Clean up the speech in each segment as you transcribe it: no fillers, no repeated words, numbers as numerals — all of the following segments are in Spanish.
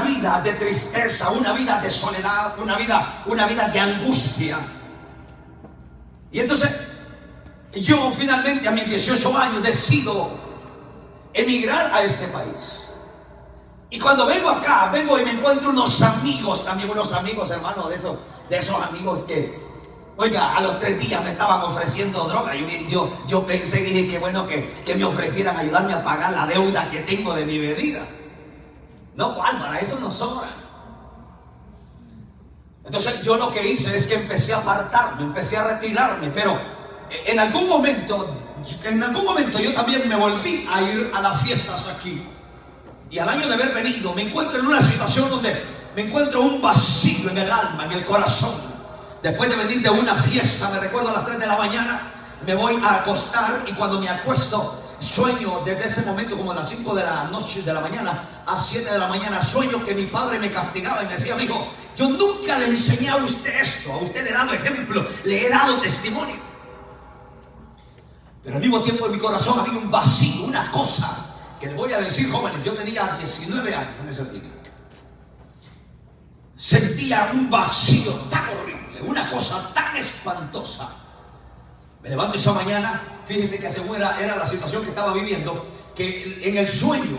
vida de tristeza, una vida de soledad, una vida de angustia. Y entonces yo finalmente a mis 18 años decido emigrar a este país. Y cuando vengo acá, vengo y me encuentro unos amigos, también unos amigos, hermano, de esos amigos que, oiga, a los 3 días me estaban ofreciendo droga. Yo pensé, dije, que bueno que me ofrecieran ayudarme a pagar la deuda que tengo de mi bebida. No, ¿cuál? Para eso no sobra. Entonces yo lo que hice es que empecé a apartarme, empecé a retirarme, pero en algún momento yo también me volví a ir a las fiestas aquí. Y al año de haber venido me encuentro en una situación donde me encuentro un vacío en el alma, en el corazón. Después de venir de una fiesta, me recuerdo a las 3 de la mañana, me voy a acostar y cuando me acuesto sueño desde ese momento como a las 5 de la noche, de la mañana a 7 de la mañana, sueño que mi padre me castigaba y me decía: amigo, yo nunca le enseñé a usted esto, a usted le he dado ejemplo, le he dado testimonio. Pero al mismo tiempo en mi corazón había un vacío, una cosa que les voy a decir, jóvenes, yo tenía 19 años en ese tiempo. Sentía un vacío tan horrible, una cosa tan espantosa. Me levanto esa mañana, fíjense que así era la situación que estaba viviendo, que en el sueño,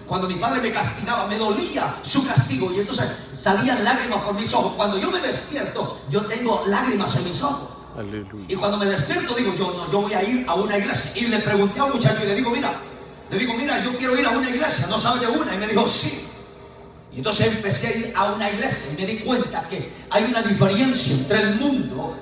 cuando mi padre me castigaba, me dolía su castigo y entonces salían lágrimas por mis ojos. Cuando yo me despierto, yo tengo lágrimas en mis ojos. Aleluya. Y cuando me despierto digo, yo voy a ir a una iglesia. Y le pregunté a un muchacho y le digo, mira, yo quiero ir a una iglesia, ¿no sabes de una? Y me dijo, sí. Y entonces empecé a ir a una iglesia y me di cuenta que hay una diferencia entre el mundo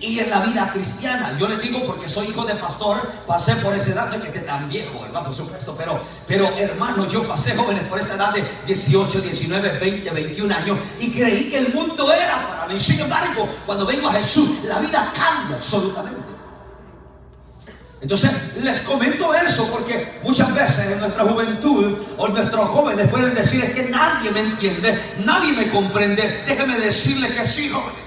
y en la vida cristiana. Yo le digo porque soy hijo de pastor, pasé por esa edad, de que tan viejo, ¿verdad? Por supuesto, pero hermano, yo pasé, jóvenes, por esa edad de 18, 19, 20, 21 años y creí que el mundo era para mí. Sin embargo, cuando vengo a Jesús, la vida cambia absolutamente. Entonces les comento eso porque muchas veces en nuestra juventud o nuestros jóvenes pueden decir: es que nadie me entiende, nadie me comprende. Déjenme decirles que sí, jóvenes.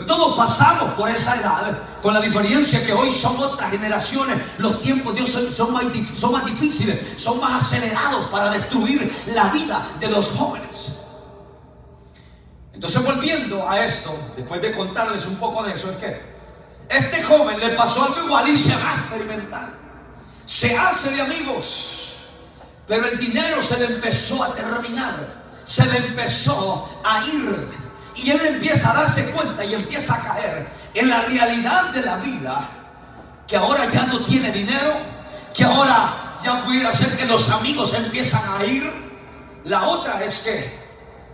Todos pasamos por esa edad, con la diferencia que hoy son otras generaciones. Los tiempos de hoy son más difíciles, son más acelerados para destruir la vida de los jóvenes. Entonces, volviendo a esto, después de contarles un poco de eso, es que este joven le pasó algo igual y se va a experimentar. Se hace de amigos, pero el dinero se le empezó a terminar, se le empezó a ir. Y él empieza a darse cuenta y empieza a caer en la realidad de la vida, que ahora ya no tiene dinero, que ahora ya pudiera ser que los amigos empiezan a ir. La otra es que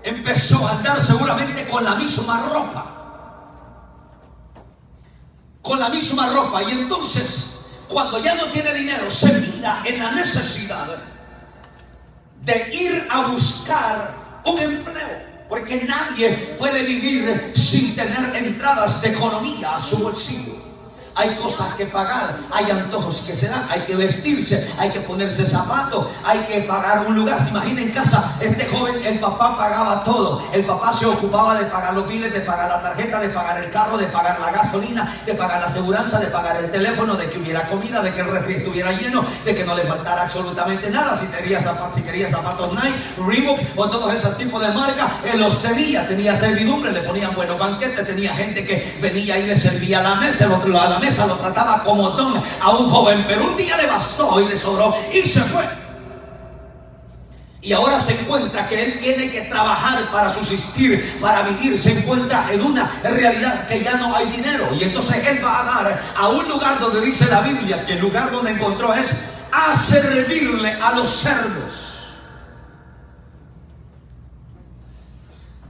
empezó a andar seguramente con la misma ropa. Y entonces, cuando ya no tiene dinero, se mira en la necesidad de ir a buscar un empleo. Porque nadie puede vivir sin tener entradas de economía a su bolsillo. Hay cosas que pagar, hay antojos que se dan, hay que vestirse, hay que ponerse zapatos, hay que pagar un lugar. Se imagina en casa, este joven, el papá pagaba todo. El papá se ocupaba de pagar los biles, de pagar la tarjeta, de pagar el carro, de pagar la gasolina, de pagar la aseguranza, de pagar el teléfono, de que hubiera comida, de que el refri estuviera lleno, de que no le faltara absolutamente nada. Si quería zapatos Nike, Reebok o todos esos tipos de marcas, él los tenía. Tenía servidumbre, le ponían buenos banquetes, tenía gente que venía y le servía a la mesa, el otro a la mesa lo trataba como don a un joven, pero un día le bastó y le sobró y se fue. Y ahora se encuentra que él tiene que trabajar para subsistir, para vivir. Se encuentra en una realidad que ya no hay dinero. Y entonces él va a dar a un lugar donde dice la Biblia que el lugar donde encontró es a servirle a los cerdos.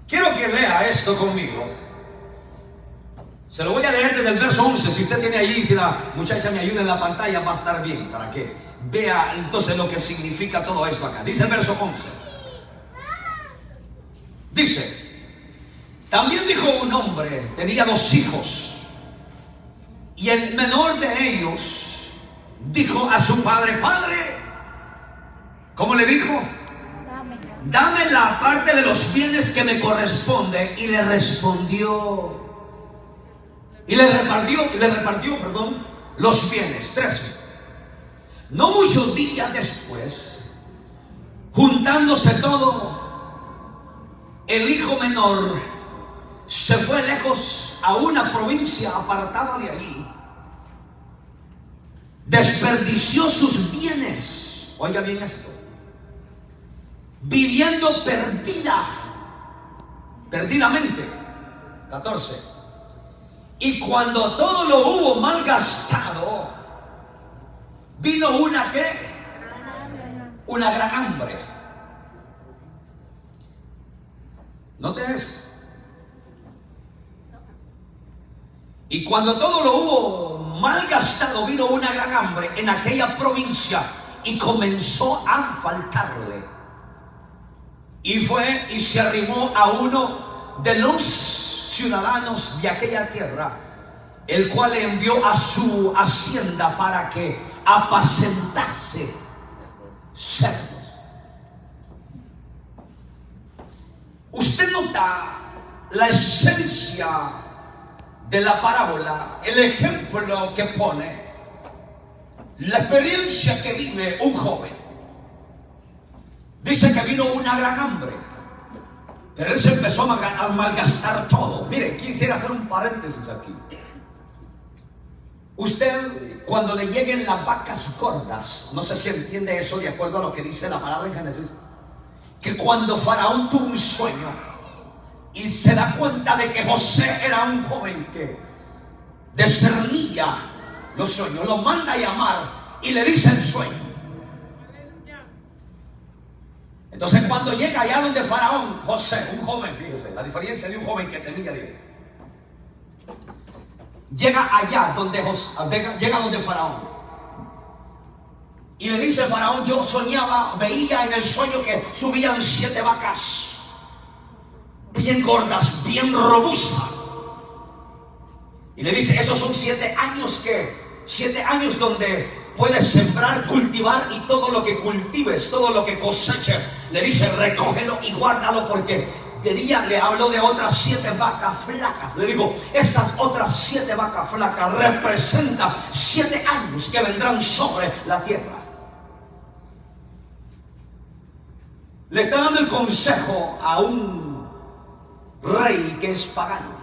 Quiero que lea esto conmigo. Se lo voy a leer desde el verso 11. Si usted tiene ahí, si la muchacha me ayuda en la pantalla, va a estar bien para que vea entonces lo que significa todo esto acá. Dice el verso 11. Dice: también dijo un hombre, tenía 2 hijos, y el menor de ellos dijo a su padre: Padre, ¿cómo le dijo? Dame la parte de los bienes que me corresponde. Y le respondió, y le repartió, los bienes. 13. No muchos días después, juntándose todo, el hijo menor se fue lejos a una provincia apartada de allí. Desperdició sus bienes, oiga bien esto, viviendo perdidamente. 14. Y cuando todo lo hubo malgastado, vino una ¿qué? Una gran hambre. Note eso. Y cuando todo lo hubo malgastado, vino una gran hambre en aquella provincia y comenzó a faltarle. Y fue y se arrimó a uno de los ciudadanos de aquella tierra, el cual le envió a su hacienda para que apacentase cerdos. Usted nota la esencia de la parábola, el ejemplo que pone, la experiencia que vive un joven. Dice que vino una gran hambre, pero él se empezó a malgastar todo. Mire, quisiera hacer un paréntesis aquí. Usted, cuando le lleguen las vacas gordas, no sé si entiende eso de acuerdo a lo que dice la palabra en Génesis, que cuando Faraón tuvo un sueño y se da cuenta de que José era un joven que discernía los sueños, lo manda a llamar y le dice el sueño. Entonces cuando llega allá donde Faraón, José, un joven, fíjese la diferencia de un joven que tenía Dios, llega allá donde llega donde Faraón y le dice Faraón: yo soñaba, veía en el sueño que subían 7 vacas bien gordas, bien robustas, y le dice: esos son 7 años que 7 años donde puedes sembrar, cultivar, y todo lo que cultives, todo lo que coseches, le dice, recógelo y guárdalo, porque le habló de otras 7 vacas flacas. Le digo, estas otras 7 vacas flacas representan 7 años que vendrán sobre la tierra. Le está dando el consejo a un rey que es pagano.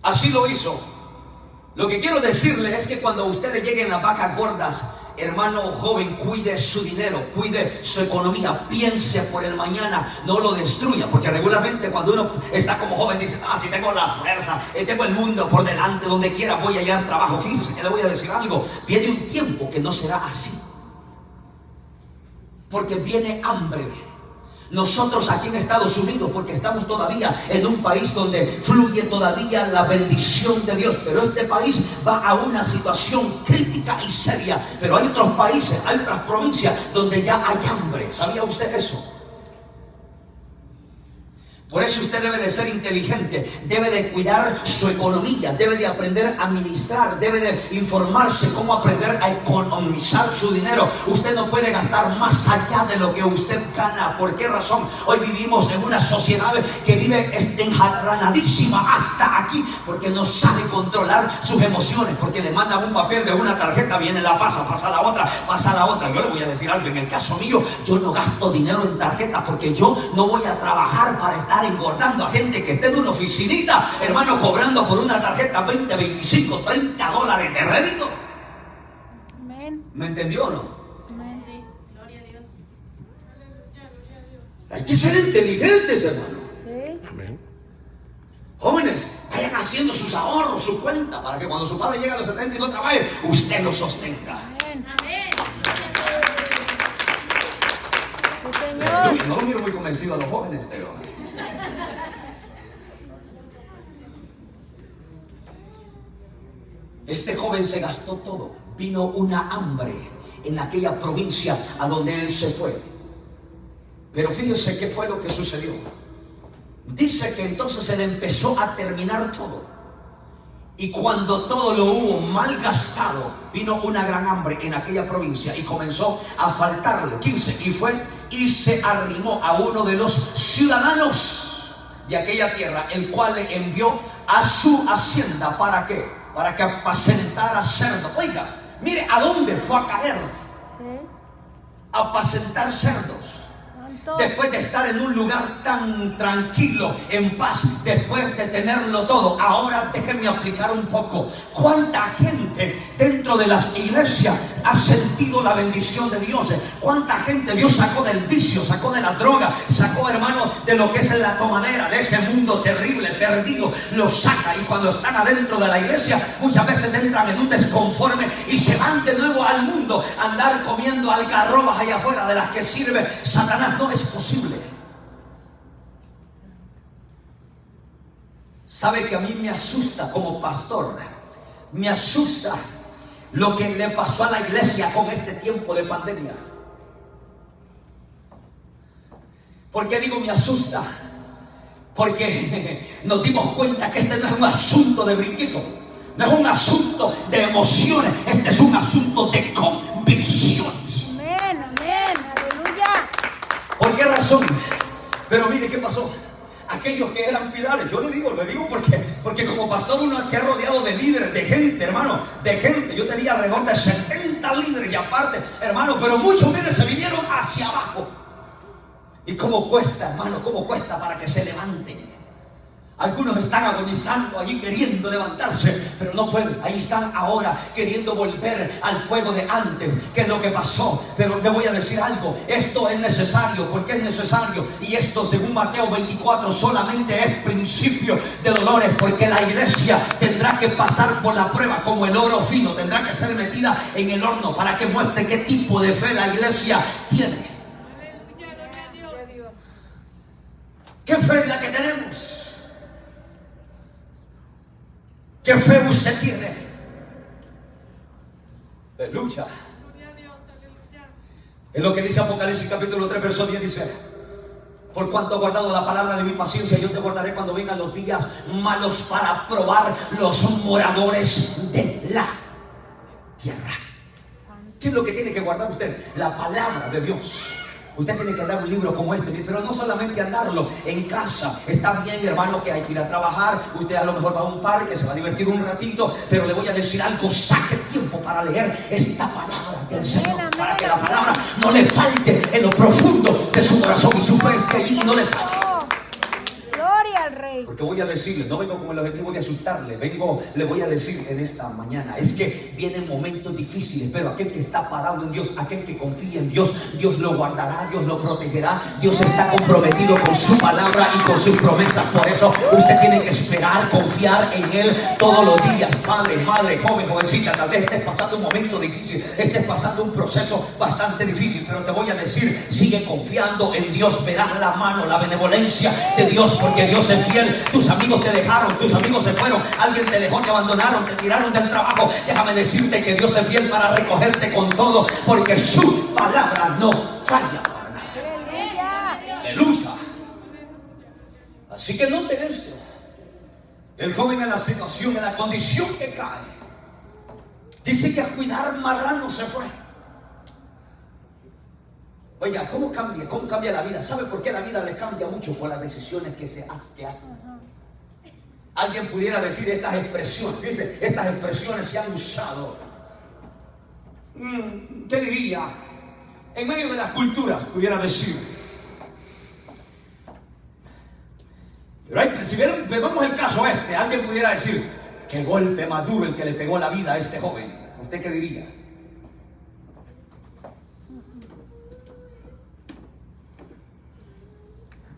Así lo hizo. Lo que quiero decirle es que cuando a usted le lleguen las vacas gordas, hermano joven, cuide su dinero, cuide su economía, piense por el mañana, no lo destruya, porque regularmente cuando uno está como joven dice: si tengo la fuerza, tengo el mundo por delante, donde quiera voy a hallar trabajo. Fíjese que le voy a decir algo, viene un tiempo que no será así, porque viene hambre. Nosotros aquí en Estados Unidos, porque estamos todavía en un país donde fluye todavía la bendición de Dios, pero este país va a una situación crítica y seria. Pero hay otros países, hay otras provincias donde ya hay hambre. ¿Sabía usted eso? Por eso usted debe de ser inteligente, debe de cuidar su economía, debe de aprender a administrar, debe de informarse cómo aprender a economizar su dinero. Usted no puede gastar más allá de lo que usted gana. ¿Por qué razón? Hoy vivimos en una sociedad que vive enjarranadísima hasta aquí, porque no sabe controlar sus emociones, porque le mandan un papel de una tarjeta, viene, la pasa la otra, pasa la otra. Yo le voy a decir algo, en el caso mío, yo no gasto dinero en tarjeta, porque yo no voy a trabajar para estar engordando a gente que esté en una oficinita, hermano, cobrando por una tarjeta 20, 25, 30 dólares de rédito. Amén. ¿Me entendió o no? Amén. Sí. Gloria a Dios. Hay que ser inteligentes, hermano. Sí. Amén. Jóvenes, vayan haciendo sus ahorros, su cuenta, para que cuando su padre llegue a los 70 y no trabaje, usted lo sostenga. Amén. Amén. Sí, Señor. Uy, no lo miro muy convencido a los jóvenes, pero este joven se gastó todo. Vino una hambre en aquella provincia a donde él se fue. Pero fíjese qué fue lo que sucedió. Dice que entonces él empezó a terminar todo. Y cuando todo lo hubo malgastado, vino una gran hambre en aquella provincia y comenzó a faltarle. 15. Y fue y se arrimó a uno de los ciudadanos de aquella tierra, el cual le envió a su hacienda. ¿Para qué? Para que apacentara cerdos. Oiga, mire a dónde fue a caer. Sí. Apacentar cerdos. Santo. Después de estar en un lugar tan tranquilo, en paz, después de tenerlo todo, ahora déjenme aplicar un poco. ¿Cuánta gente dentro de las iglesias ha sentido la bendición de Dios? ¿Cuánta gente Dios sacó del vicio, sacó de la droga, sacó, hermano, de lo que es la tomadera, de ese mundo terrible, perdido? Lo saca, y cuando están adentro de la iglesia, muchas veces entran en un desconforme y se van de nuevo al mundo a andar comiendo algarrobas allá afuera de las que sirve Satanás. No es posible. Sabe que a mí me asusta como pastor, me asusta lo que le pasó a la iglesia con este tiempo de pandemia. ¿Por qué digo me asusta? Porque nos dimos cuenta que este no es un asunto de brinquito, no es un asunto de emociones, este es un asunto de convicciones. Amén, amén, aleluya. ¿Por qué razón? Pero mire qué pasó. Aquellos que eran pilares, yo lo digo porque como pastor uno se ha rodeado de líderes, de gente, hermano, de gente. Yo tenía alrededor de 70 líderes y aparte, hermano, pero muchos, miren, se vinieron hacia abajo. Y cómo cuesta, hermano, cómo cuesta para que se levanten. Algunos están agonizando allí queriendo levantarse, pero no pueden. Ahí están ahora queriendo volver al fuego de antes, que es lo que pasó. Pero te voy a decir algo, esto es necesario. ¿Por qué es necesario? Y esto, según Mateo 24, solamente es principio de dolores, porque la iglesia tendrá que pasar por la prueba como el oro fino, tendrá que ser metida en el horno para que muestre qué tipo de fe la iglesia tiene. ¿Qué fe es la que tenemos? ¿Qué fe usted tiene? Aleluya. Es lo que dice Apocalipsis capítulo 3 verso 10, dice: por cuanto he guardado la palabra de mi paciencia, yo te guardaré cuando vengan los días malos para probar los moradores de la tierra. ¿Qué es lo que tiene que guardar usted? La palabra de Dios. Usted tiene que andar un libro como este, pero no solamente andarlo en casa. Está bien, hermano, que hay que ir a trabajar. Usted a lo mejor va a un parque, se va a divertir un ratito, pero le voy a decir algo: saque tiempo para leer esta palabra del Señor, para que la palabra no le falte en lo profundo de su corazón y su fe esté allí y no le falte. Gloria al Rey. Porque voy a decirle, no vengo con el objetivo de asustarle, le voy a decir en esta mañana, es que vienen momentos difíciles, pero aquel que está parado en Dios, aquel que confía en Dios, Dios lo guardará, Dios lo protegerá. Dios está comprometido con su palabra y con sus promesas. Por eso usted tiene que esperar, confiar en Él todos los días. Padre, madre, joven, jovencita, tal vez estés pasando un momento difícil, estés pasando un proceso bastante difícil, pero te voy a decir, sigue confiando en Dios, verás la mano, la benevolencia de Dios, porque Dios es fiel. Tus amigos te dejaron, tus amigos se fueron, alguien te dejó, te abandonaron, te tiraron del trabajo. Déjame decirte que Dios es fiel para recogerte con todo, porque su palabra no falla para nada. Aleluya. Así que noten esto: el joven en la situación, en la condición que cae, dice que a cuidar marranos se fue. Oiga, ¿cómo cambia la vida? ¿Sabe por qué la vida le cambia mucho? Por las decisiones que hacen. Alguien pudiera decir estas expresiones, fíjense, estas expresiones se han usado, ¿qué diría? En medio de las culturas, pudiera decir. Pero si vemos el caso alguien pudiera decir: qué golpe más duro el que le pegó la vida a este joven. ¿Usted qué diría?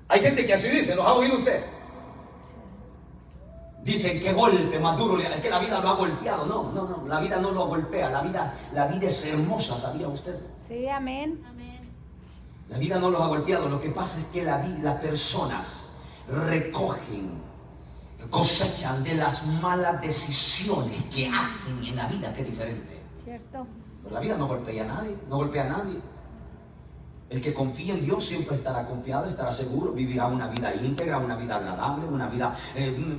Hay gente que así dice, ¿los ha oído usted? Dicen: qué golpe más duro, es que la vida lo ha golpeado. No, la vida no lo golpea, la vida es hermosa, ¿sabía usted? Sí, amén. La vida no los ha golpeado, lo que pasa es que las personas recogen, cosechan de las malas decisiones que hacen en la vida, que es diferente. Cierto. Pero la vida no golpea a nadie, El que confía en Dios siempre estará confiado, estará seguro, vivirá una vida íntegra, una vida agradable, una vida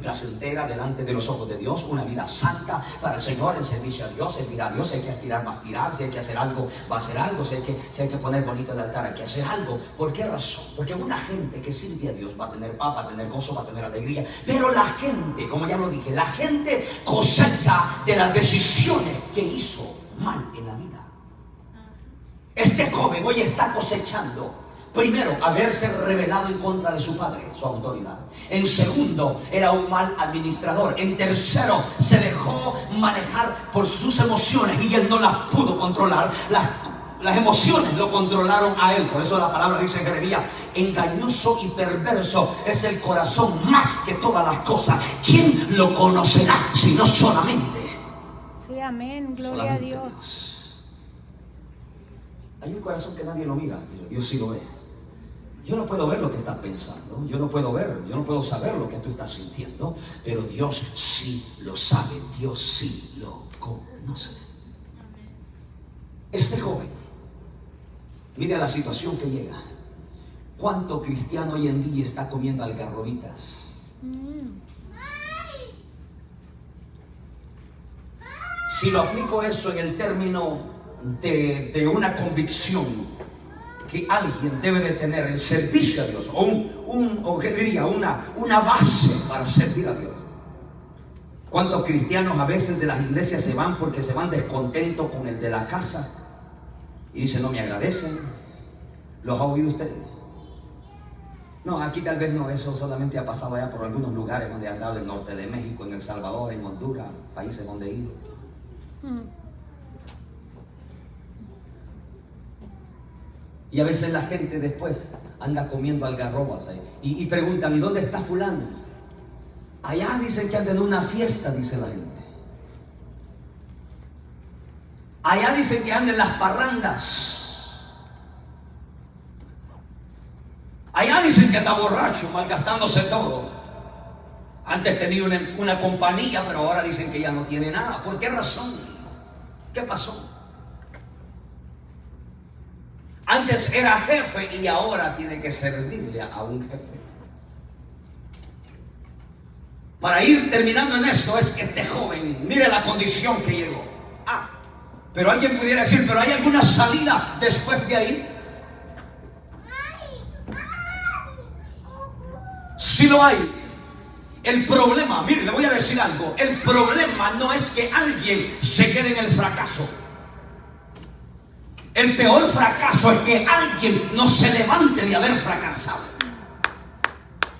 placentera delante de los ojos de Dios, una vida santa para el Señor, en servicio a Dios. Servirá a Dios. Si hay que aspirar, va a aspirar. Si hay que hacer algo, va a hacer algo. Si hay que poner bonito el altar, hay que hacer algo. ¿Por qué razón? Porque una gente que sirve a Dios va a tener paz, va a tener gozo, va a tener alegría. Pero la gente, como ya lo dije, la gente cosecha de las decisiones que hizo mal en la vida. Este joven hoy está cosechando Primero, haberse rebelado en contra de su padre, su autoridad. En segundo, era un mal administrador. En tercero, se dejó manejar por sus emociones y él no las pudo controlar. Las emociones lo controlaron a él. Por eso la palabra dice en Jeremías: engañoso y perverso es el corazón más que todas las cosas. ¿Quién lo conocerá si no solamente? Sí, amén. Gloria a Solamente Dios. Dios. Hay un corazón que nadie lo mira, pero Dios sí lo ve. Yo no puedo ver lo que estás pensando, yo no puedo saber lo que tú estás sintiendo, pero Dios sí lo sabe, Dios sí lo conoce. Este joven, mire la situación que llega. ¿Cuánto cristiano hoy en día está comiendo algarrobitas? Si lo aplico eso en el término de una convicción que alguien debe de tener en servicio a Dios, o qué diría, una base para servir a Dios. ¿Cuántos cristianos a veces de las iglesias se van porque se van descontentos con el de la casa y dicen: no me agradecen? ¿Los ha oído usted? No, aquí tal vez no, eso solamente ha pasado allá por algunos lugares donde han dado, el norte de México, en El Salvador, en Honduras, países donde he ido. Y a veces la gente después anda comiendo algarrobas ahí y preguntan: ¿y dónde está fulano? Allá dicen que anda en una fiesta, dice la gente. Allá dicen que anda en las parrandas. Allá dicen que anda borracho, malgastándose todo. Antes tenía una compañía, pero ahora dicen que ya no tiene nada. ¿Por qué razón? ¿Qué pasó? Antes era jefe y ahora tiene que servirle a un jefe. Para ir terminando en esto, es que este joven, mire la condición que llegó. Pero alguien pudiera decir: ¿pero hay alguna salida después de ahí? Sí lo hay. El problema, mire, le voy a decir algo. El problema no es que alguien se quede en el fracaso. El peor fracaso es que alguien no se levante de haber fracasado.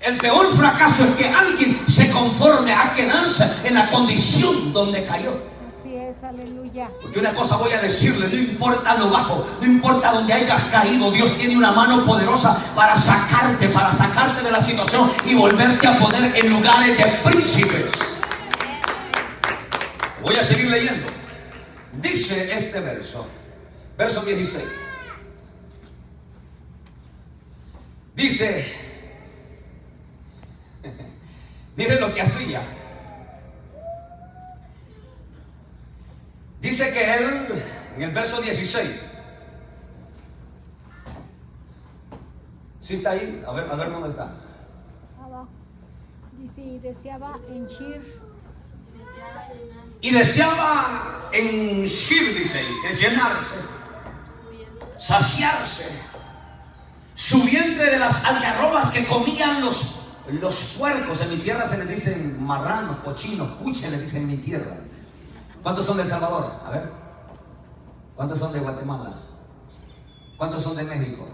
El peor fracaso es que alguien se conforme a quedarse en la condición donde cayó. Así es, aleluya. Porque una cosa voy a decirle: no importa lo bajo, no importa donde hayas caído, Dios tiene una mano poderosa para sacarte de la situación y volverte a poner en lugares de príncipes. Voy a seguir leyendo. Dice este verso. Verso 16. Dice, miren lo que hacía. Dice que él, en el verso 16, ¿sí está ahí? A ver dónde está. Abajo. Dice: deseaba henchir. Y deseaba henchir, dice ahí, es llenarse, saciarse su vientre de las algarrobas que comían los puercos. En mi tierra se les dicen marranos, cochinos, cuches les dicen en mi tierra. ¿Cuántos son de El Salvador? A ver. ¿Cuántos son de Guatemala? ¿Cuántos son de México?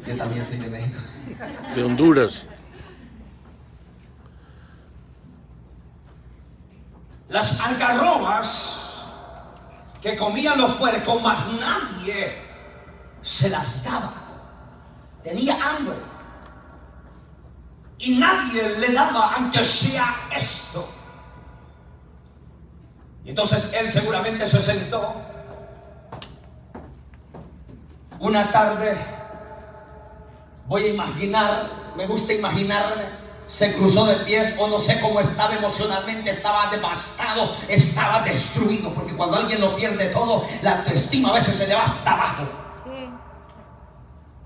Yo también soy de México. De Honduras. Las algarrobas que comían los puercos, más nadie se las daba. Tenía hambre y nadie le daba, aunque sea esto. Y entonces él seguramente se sentó una tarde. Voy a imaginar, me gusta imaginarme, se cruzó de pies, o no sé cómo estaba emocionalmente, estaba devastado, estaba destruido, porque cuando alguien lo pierde todo, la autoestima a veces se le va hasta abajo. Sí.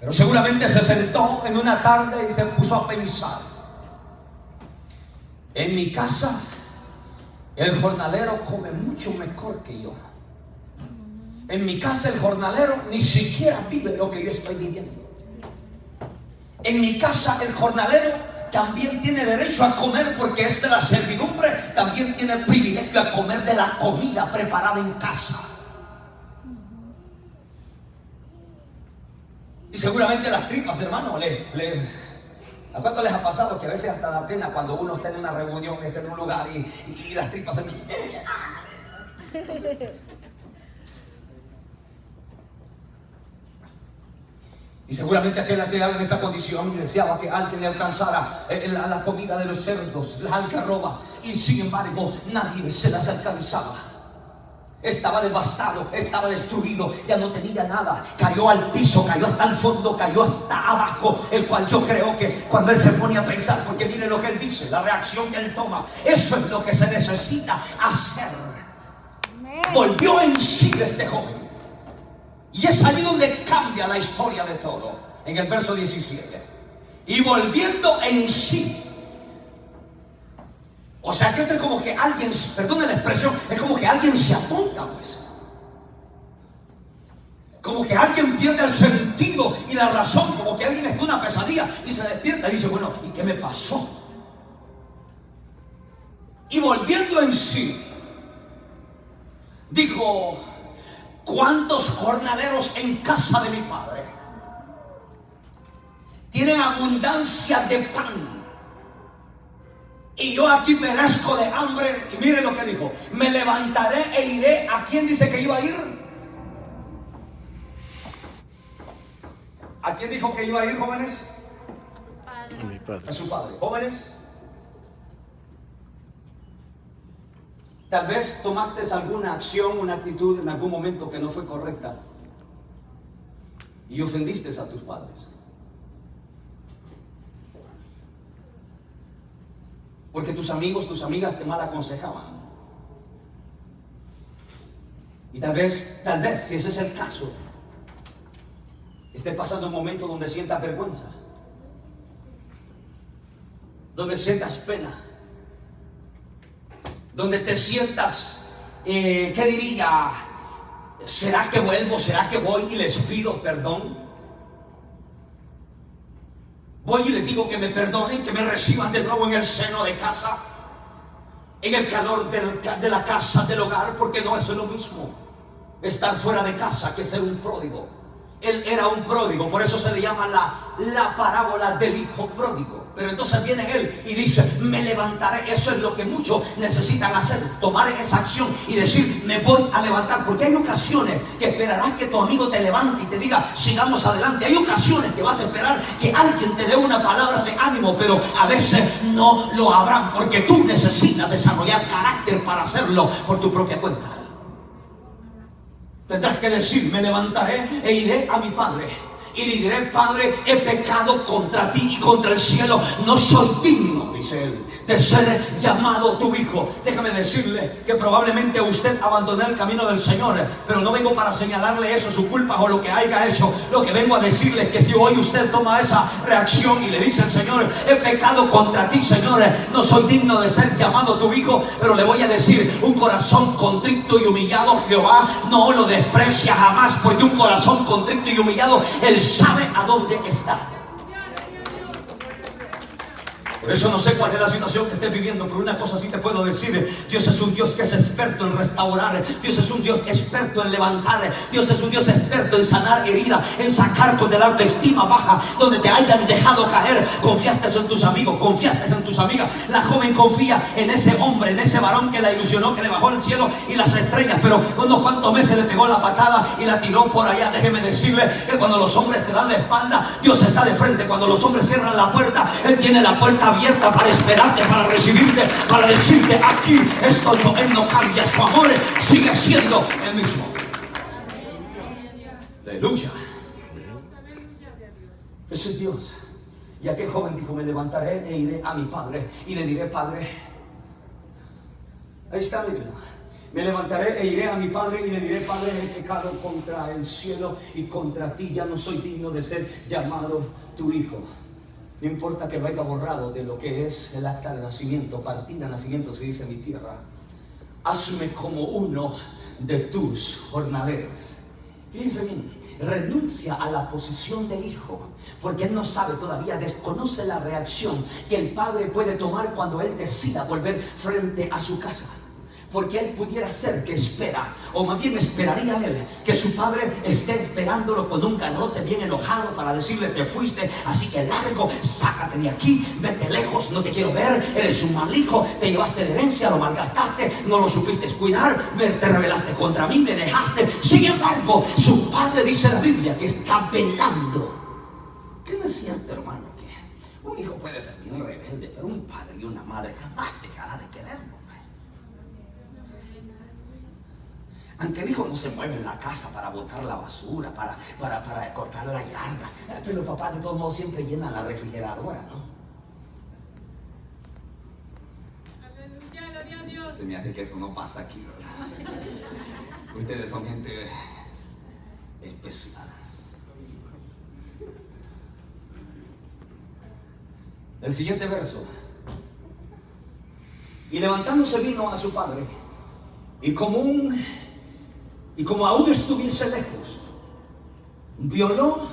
Pero seguramente se sentó en una tarde y se puso a pensar: en mi casa el jornalero come mucho mejor que yo. En mi casa el jornalero ni siquiera vive lo que yo estoy viviendo. En mi casa el jornalero también tiene derecho a comer, porque es de la servidumbre, también tiene el privilegio a comer de la comida preparada en casa. Y seguramente las tripas, hermano, ¿a cuánto les ha pasado que a veces hasta da pena cuando uno está en una reunión, está en un lugar y las tripas se... Y seguramente aquel hacía en esa condición y deseaba que alguien le alcanzara la comida de los cerdos, la algarroba, y sin embargo nadie se las alcanzaba. Estaba devastado, estaba destruido, ya no tenía nada, cayó al piso, cayó hasta el fondo, cayó hasta abajo, el cual yo creo que cuando él se pone a pensar, porque mire lo que él dice, la reacción que él toma, eso es lo que se necesita hacer. Volvió en sí este joven. Y es allí donde cambia la historia de todo. En el verso 17. Y volviendo en sí. O sea que esto es como que alguien, perdone la expresión, es como que alguien se apunta, pues. Como que alguien pierde el sentido y la razón. Como que alguien está en una pesadilla y se despierta y dice, bueno, ¿y qué me pasó? Y volviendo en sí, dijo: ¿cuántos jornaleros en casa de mi padre tienen abundancia de pan? Y yo aquí perezco de hambre. Y mire lo que dijo: me levantaré e iré. ¿A quién dice que iba a ir? ¿A quién dijo que iba a ir, jóvenes? A mi padre. A su padre. Jóvenes, tal vez tomaste alguna acción, una actitud en algún momento que no fue correcta y ofendiste a tus padres. Porque tus amigos, tus amigas te mal aconsejaban. Y tal vez, si ese es el caso, esté pasando un momento donde sientas vergüenza, donde sientas pena, donde te sientas, ¿qué diría? ¿Será que vuelvo? ¿Será que voy y les pido perdón? Voy y les digo que me perdonen, que me reciban de nuevo en el seno de casa, en el calor de la casa, del hogar, porque no es lo mismo estar fuera de casa que ser un pródigo. Él era un pródigo, por eso se le llama la parábola del hijo pródigo. Pero entonces viene él y dice: me levantaré. Eso es lo que muchos necesitan hacer, tomar esa acción y decir: me voy a levantar. Porque hay ocasiones que esperarás que tu amigo te levante y te diga: sigamos adelante. Hay ocasiones que vas a esperar que alguien te dé una palabra de ánimo, pero a veces no lo habrán, porque tú necesitas desarrollar carácter para hacerlo por tu propia cuenta. Tendrás que decir: me levantaré e iré a mi padre y le diré: Padre, he pecado contra ti y contra el cielo, no soy digno, dice él, de ser llamado tu hijo. Déjame decirle que probablemente usted abandonó el camino del Señor, pero no vengo para señalarle eso, su culpa o lo que haya hecho. Lo que vengo a decirle es que si hoy usted toma esa reacción y le dice al Señor: he pecado contra ti, Señor, no soy digno de ser llamado tu hijo, pero le voy a decir: un corazón contrito y humillado Jehová no lo desprecia jamás, porque un corazón contrito y humillado Él sabe a dónde está. Por eso no sé cuál es la situación que estés viviendo, pero una cosa sí te puedo decir: Dios es un Dios que es experto en restaurar. Dios es un Dios experto en levantar. Dios es un Dios experto en sanar heridas, en sacarte de la autoestima baja, donde te hayan dejado caer. Confiaste en tus amigos, confiaste en tus amigas. La joven confía en ese hombre, en ese varón que la ilusionó, que le bajó el cielo y las estrellas, pero unos cuantos meses le pegó la patada y la tiró por allá. Déjeme decirle que cuando los hombres te dan la espalda, Dios está de frente. Cuando los hombres cierran la puerta, Él tiene la puerta abierta para esperarte, para recibirte, para decirte: aquí esto no, Él no cambia, su amor sigue siendo el mismo. Aleluya. Ese es Dios. Y aquel joven dijo: me levantaré e iré a mi padre y le diré: Padre, ahí está, mi vida. Me levantaré e iré a mi padre y le diré: Padre, he pecado contra el cielo y contra ti, ya no soy digno de ser llamado tu hijo. No importa que lo haya borrado de lo que es el acta de nacimiento, partida de nacimiento, se dice en mi tierra. Hazme como uno de tus jornaleros. Fíjense bien, renuncia a la posición de hijo, porque él no sabe todavía, desconoce la reacción que el padre puede tomar cuando él decida volver frente a su casa. Porque él pudiera ser que espera, o más bien esperaría él, que su padre esté esperándolo con un garrote bien enojado para decirle: te fuiste, así que largo, sácate de aquí, vete lejos, no te quiero ver, eres un mal hijo, te llevaste de herencia, lo malgastaste, no lo supiste cuidar, te rebelaste contra mí, me dejaste. Sin embargo, su padre, dice la Biblia, que está velando. ¿Qué no es cierto, hermano? Que un hijo puede ser bien rebelde, pero un padre y una madre jamás dejará de quererlo. Aunque el hijo no se mueve en la casa para botar la basura, para cortar la yarda, pero el papá de todos modos siempre llena la refrigeradora, ¿no? Aleluya, gloria a Dios. Se me hace que eso no pasa aquí, ¿verdad? Ustedes son gente especial. El siguiente verso. Y levantándose vino a su padre, y como aún estuviese lejos, violó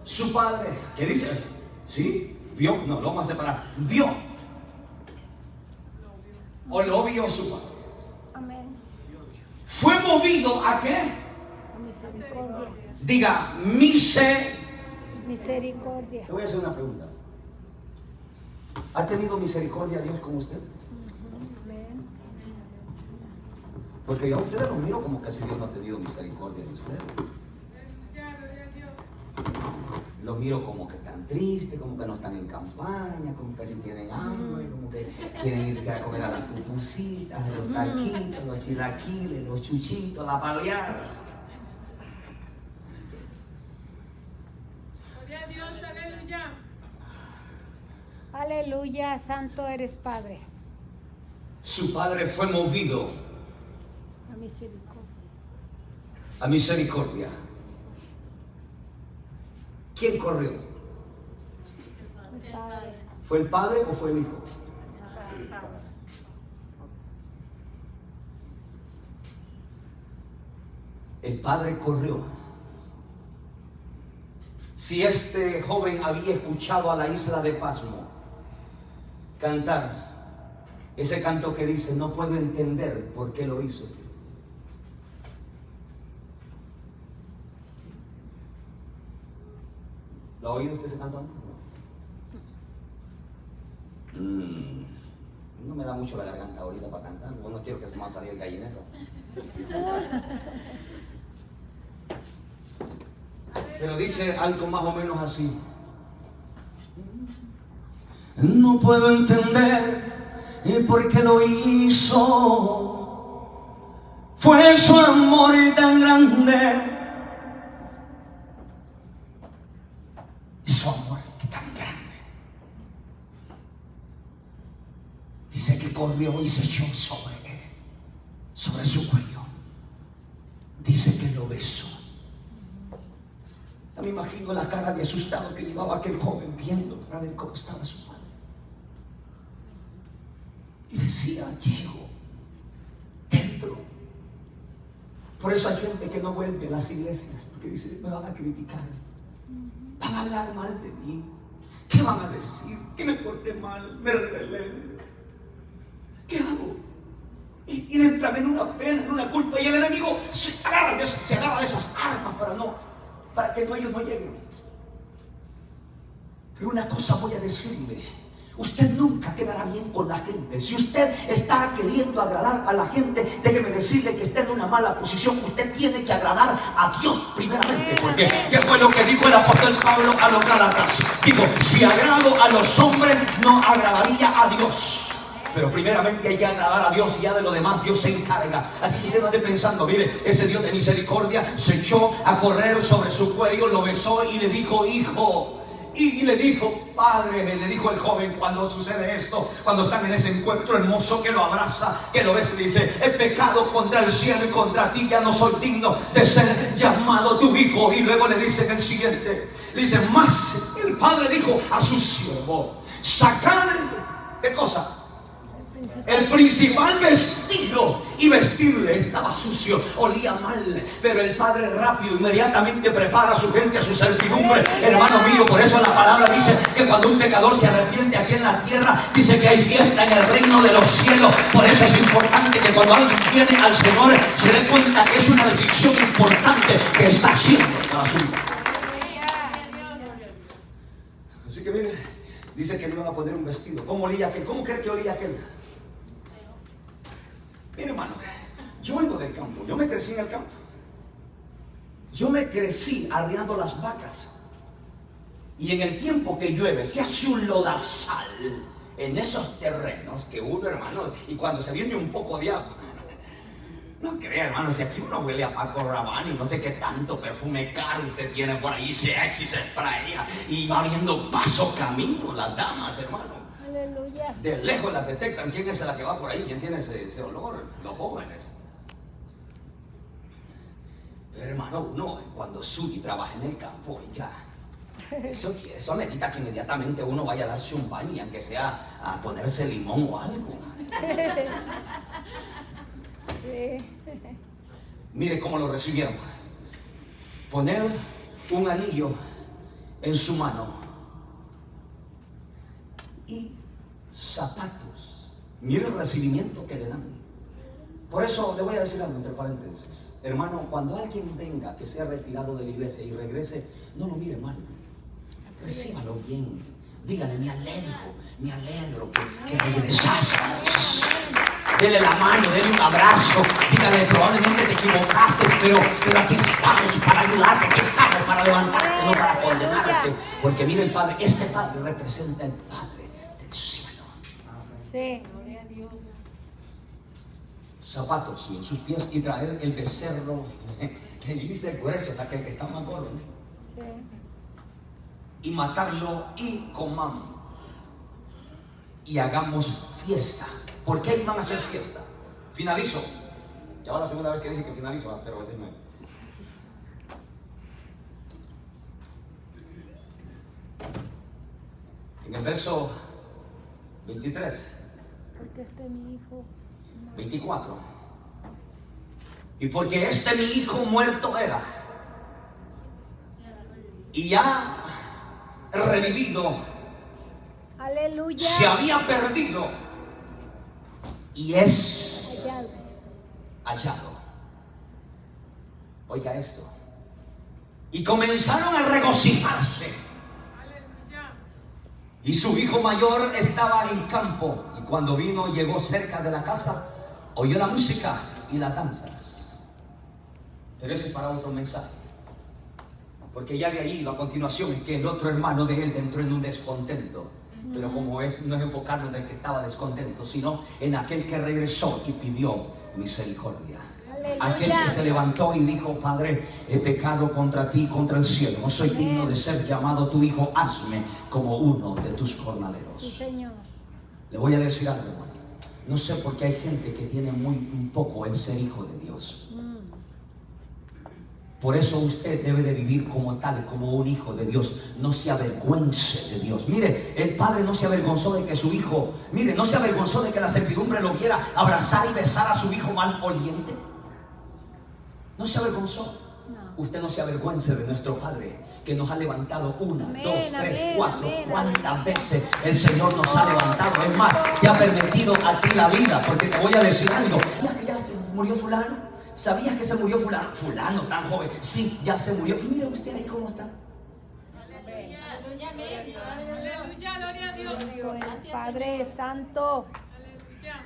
su padre. ¿Qué dice? ¿Sí? ¿Vio? No, lo vamos a separar. Vio. O lo vio su padre. Amén. Fue movido a qué? A misericordia. Diga, Misericordia. Le voy a hacer una pregunta. ¿Ha tenido misericordia Dios con usted? Amén. Porque yo a ustedes los miro como que si Dios no ha tenido misericordia de ustedes. Aleluya, gloria a Dios. Los miro como que están tristes, como que no están en campaña, como que si tienen hambre, como que quieren irse a comer a las pupusitas, a los taquitos, los chilaquiles, los chuchitos, la baleada. Gloria a Dios, aleluya. Aleluya, santo eres Padre. Su padre fue movido A misericordia. a misericordia. ¿Quién corrió? El Padre. ¿Fue el padre o fue el hijo? El padre corrió. Si este joven había escuchado a la isla de Pasmo cantar ese canto que dice: no puedo entender por qué lo hizo. ¿Lo ha oído usted ese canto? No me da mucho la garganta ahorita para cantar, porque no quiero que se me salga el gallinero. Pero dice algo más o menos así: no puedo entender por qué lo hizo, fue su amor tan grande, su amor tan grande. Dice que corrió y se echó sobre él, sobre su cuello. Dice que lo besó. Ya me imagino la cara de asustado que llevaba aquel joven viendo para ver cómo estaba su padre. Y decía: llego dentro. Por eso hay gente que no vuelve a las iglesias, porque dice: me van a criticar, van a hablar mal de mí, ¿qué van a decir? Que me porté mal, me rebelé, ¿qué hago? Y entran en una pena, en una culpa, y el enemigo se agarra de esas armas para que ellos no lleguen. Pero una cosa voy a decirle: usted nunca quedará bien con la gente. Si usted está queriendo agradar a la gente, déjeme decirle que está en una mala posición. Usted tiene que agradar a Dios primeramente. Porque ¿qué fue lo que dijo el apóstol Pablo a los Gálatas? Dijo: si agrado a los hombres, no agradaría a Dios. Pero primeramente hay que agradar a Dios, y ya de lo demás Dios se encarga. Así que usted no esté pensando: mire, ese Dios de misericordia se echó a correr sobre su cuello, lo besó y le dijo: hijo. Y le dijo: padre, le dijo el joven cuando sucede esto, cuando están en ese encuentro hermoso, que lo abraza, que lo besa y dice: he pecado contra el cielo y contra ti, ya no soy digno de ser llamado tu hijo. Y luego le dice en el siguiente, le dice: más el padre dijo a su siervo: sacad, ¿qué cosa? El principal vestido y vestirle estaba sucio, olía mal, pero el Padre rápido inmediatamente prepara a su gente a su servidumbre. Hermano mío, por eso la palabra dice que cuando un pecador se arrepiente aquí en la tierra, dice que hay fiesta en el reino de los cielos. Por eso es importante que cuando alguien viene al Señor se dé cuenta que es una decisión importante que está haciendo para su vida. Así que mire, dice que le iban a poner un vestido. ¿Cómo olía aquel? ¿Cómo cree que olía aquel? Mire, hermano, yo vengo del campo, yo me crecí en el campo. Yo me crecí arriando las vacas. Y en el tiempo que llueve se hace un lodazal en esos terrenos que uno, hermano, y cuando se viene un poco de agua, no crea, hermano, si aquí uno huele a Paco Rabanne y no sé qué tanto perfume caro usted tiene por ahí, se spraya y va abriendo paso camino las damas, hermano. Aleluya. De lejos las detectan. ¿Quién es la que va por ahí? ¿Quién tiene ese olor? Los jóvenes. Pero hermano, uno cuando sube y trabaja en el campo, oiga, eso necesita que inmediatamente uno vaya a darse un baño, aunque sea a ponerse limón o algo. Sí. Mire cómo lo recibieron. Poner un anillo en su mano y zapatos. Mire el recibimiento que le dan. Por eso le voy a decir algo entre paréntesis. Hermano, cuando alguien venga que sea retirado de la iglesia y regrese, no lo mire mal. Recíbalo bien. Dígale, me alegro que regresaste. Dele la mano, dele un abrazo. Dígale, probablemente te equivocaste, pero aquí estamos para ayudarte, aquí estamos para levantarte, no para condenarte. Porque mire el Padre, este Padre representa el Padre del cielo. Sí. Zapatos y en sus pies y traer el becerro. Que dice grueso, aquel que está más gordo, ¿no? Sí. Y matarlo y comamos y hagamos fiesta. ¿Por qué iban a hacer fiesta? Finalizo. Ya va la segunda vez que dije que finalizo, pero déjeme. En el verso 23, Porque este es mi hijo. 24. Y porque mi hijo muerto era y ya revivido, Aleluya. se había perdido y es Hallado. hallado. Oiga esto. Y comenzaron a regocijarse. Aleluya. Y su hijo mayor estaba en campo. Y cuando vino, llegó cerca de la casa, oyó la música y las danzas. Pero ese es para otro mensaje. Porque ya de ahí, a continuación, es que el otro hermano de él entró en un descontento. Pero como no es enfocarnos en el que estaba descontento, sino en aquel que regresó y pidió misericordia. Aleluya. Aquel que se levantó y dijo: Padre, he pecado contra ti, contra el cielo. No soy digno de ser llamado tu hijo. Hazme como uno de tus jornaleros. Sí, Señor. Le voy a decir algo, hermano. No sé por qué hay gente que tiene un poco el ser hijo de Dios. Por eso usted debe de vivir como tal, como un hijo de Dios. No se avergüence de Dios. Mire, el padre no se avergonzó de que su hijo, mire, no se avergonzó de que la servidumbre lo viera abrazar y besar a su hijo maloliente. No se avergonzó. No. Usted no se avergüence de nuestro Padre, que nos ha levantado una, Amén, 2, 3, amén, 4. amén, ¿Cuántas veces el Señor nos ha levantado? Es más, te ha permitido a ti la vida. Porque te voy a decir algo. Ya que ya se murió fulano. ¿Sabías que se murió fulano? Fulano tan joven. Sí, ya se murió. Y mira usted ahí cómo está. Aleluya, gloria a Dios. Padre Santo. Aleluya.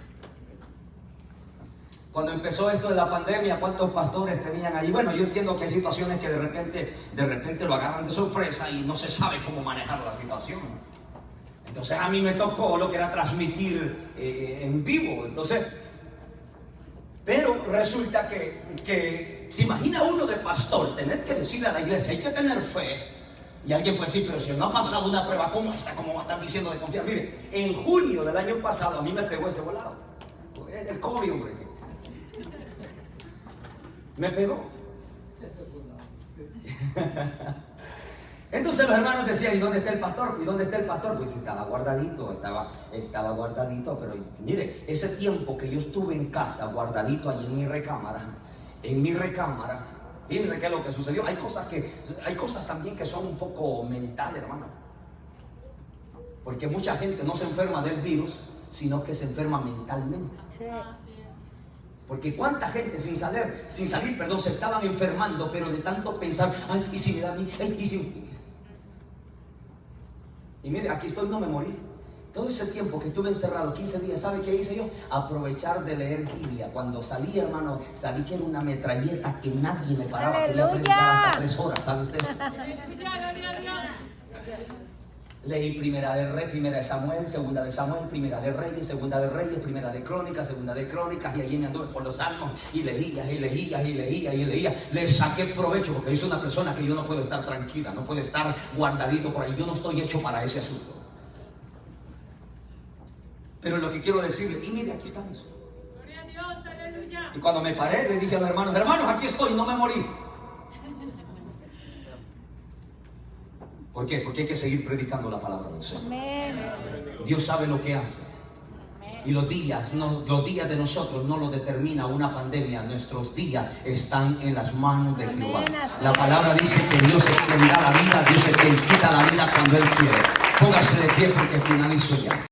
Cuando empezó esto de la pandemia, ¿cuántos pastores tenían ahí? Bueno, yo entiendo que hay situaciones que de repente lo agarran de sorpresa y no se sabe cómo manejar la situación. Entonces a mí me tocó lo que era transmitir en vivo. Entonces, pero resulta que se imagina uno de pastor tener que decirle a la iglesia: hay que tener fe. Y alguien puede decir: pero si no ha pasado una prueba como esta, ¿cómo va a estar diciendo de confiar? Mire, en junio del año pasado a mí me pegó ese volado. El COVID, hombre. Me pegó. Entonces los hermanos decían, ¿y dónde está el pastor? ¿Y dónde está el pastor? Pues estaba guardadito, estaba guardadito. Pero mire, ese tiempo que yo estuve en casa, guardadito ahí en mi recámara, fíjense qué es lo que sucedió. Hay cosas también que son un poco mentales, hermano. Porque mucha gente no se enferma del virus, sino que se enferma mentalmente. Sí. Porque cuánta gente sin salir, se estaban enfermando, pero de tanto pensar, ay, y si me da a mí, ay, y si... Y mire, aquí estoy, no me morí. Todo ese tiempo que estuve encerrado, 15 días, ¿sabe qué hice yo? Aprovechar de leer Biblia. Cuando salí, hermano, salí que era una metralleta que nadie me paraba. Quería predicar hasta 3 horas, ¿sabe usted? Aleluya, gloria a Dios. Leí Primera de Samuel, Segunda de Samuel, Primera de Reyes, Segunda de Reyes, Primera de Crónicas, Segunda de Crónicas, y allí me anduve por los salmos y leía. Le saqué provecho porque yo soy una persona que yo no puedo estar tranquila, no puedo estar guardadito por ahí. Yo no estoy hecho para ese asunto. Pero lo que quiero decirle, y mire, aquí estamos. Gloria a Dios, aleluya. Y cuando me paré, le dije a los hermanos, aquí estoy, no me morí. ¿Por qué? Porque hay que seguir predicando la palabra del Señor. Amén. Dios sabe lo que hace. Y los días de nosotros no lo determina una pandemia. Nuestros días están en las manos de Jehová. La palabra dice que Dios es quien da la vida, Dios es quien quita la vida cuando Él quiere. Póngase de pie porque finalizo ya.